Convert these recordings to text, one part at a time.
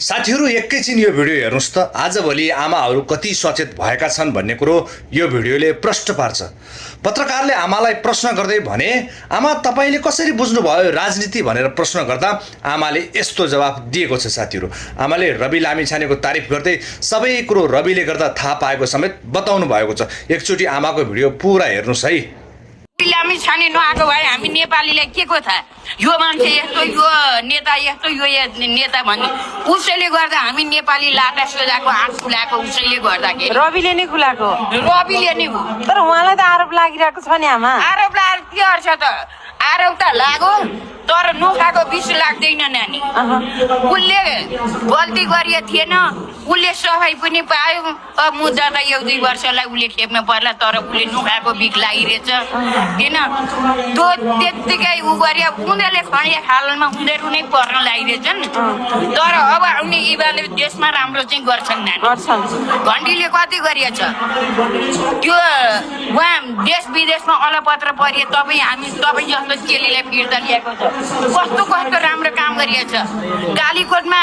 साथीहरू एकैछिन यो भिडियो हेर्नुस् त आजभोलि आमाहरू कति सचेत भएका छन् भन्ने कुरो यो भिडियोले प्रष्ट पार्छ। पत्रकारले आमालाई प्रश्न गर्दै भने, आमा तपाईँले कसरी बुझ्नुभयो राजनीति भनेर प्रश्न गर्दा आमाले यस्तो जवाफ दिएको छ। साथीहरू, आमाले रवि लामिछानेको तारिफ गर्दै सबै कुरो रविले गर्दा थाहा पाएको समेत बताउनु भएको छ। एकचोटि आमाको भिडियो पुरा हेर्नुस् है। लामिछाने नआएको भए हामी नेपालीलाई के को थाहा, यो मान्छे यस्तो, यो नेता यस्तो, यो नेता भन्ने उसैले गर्दा हामी नेपाली लाटा सोझाको आँट खुलाएको उसैले गर्दाखेरि रविले नै खुलाएको, रविले नै हो। तर उहाँलाई त आरोप लागिरहेको छ नि आमा। आरोप लागेर के गर्छ त, आरोप त लाग्यो तर नखाएको विष लाग्दैन नानी। उसले गल्ती गरिए थिएन, उसले सफाइ पनि पायो। अब मुद्दा त 1-2 वर्षलाई उसले खेप्नु पर्ला, तर उसले नखाएको बिख लागिरहेछ किन त्यो त्यत्तिकै उ गरे। उनीहरूले खडिया खालमा उनीहरू नै पर्न लागिरहेछन्। तर अब आउने युवाले देशमा राम्रो चाहिँ गर्छन् नानी। घन्टीले कति गरिएछ त्यो, उहाँ देश विदेशमा अलपत्र परिए तपाईँ जस्तो चेलीलाई फिर्ता ल्याएको छ। कस्तो कस्तो राम्रो काम गरिएछ। कालीकोटमा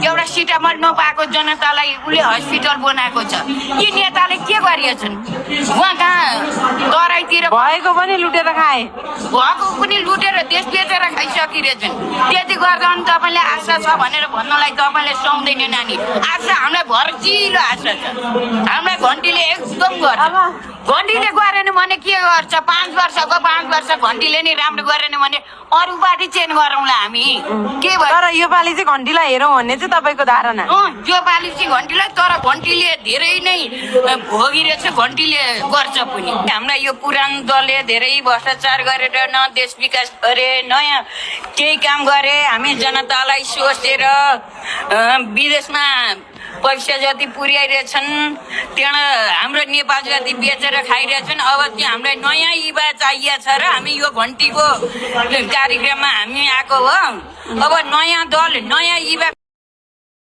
एउटा सिटामट नपाएको जनतालाई उसले हस्पिटल बनाएको छ। यी नेताले के गरिएछन्? उहाँ कहाँ तराईतिर भएको पनि लुटेर खाए, भएको पनि लुटेर देश बेचेर खाइसकिरहेछन्। त्यति गर्दा पनि तपाईँले आशा छ भनेर भन्नलाई तपाईँले सुहाउँदैन नानी। आशा हामीलाई भर्जिलो आशा छ। हामीलाई घन्टीले एकदम गर्छ। घन्टीले गरेन भने के गर्छ? 5 वर्ष घन्टीले नै राम्रो गरेन भने अरू पार्टी चेन्ज गरौँला हामी। के भयो? तर यो पालि चाहिँ घन्टीलाई हेरौँ भन्ने चाहिँ तपाईँको धारणा? यो पालि चाहिँ घन्टीलाई, तर घन्टीले धेरै नै भोगिरहेछ। घन्टीले गर्छ पनि। हाम्रा यो पुरानो दलले धेरै भ्रष्टाचार गरेर न देश विकास गरे, नयाँ केही काम गरे। हामी जनतालाई सोचेर विदेशमा पैसा जति पुर्याइरहेछन्, त्यहाँ हाम्रो नेपाल जति बेचेर खाइरहेछन्। अब चाहिँ हामीलाई नयाँ युवा चाहिएको छ र हामी यो घन्टीको कार्यक्रममा हामी आएको हो। अब नयाँ दल, नयाँ युवा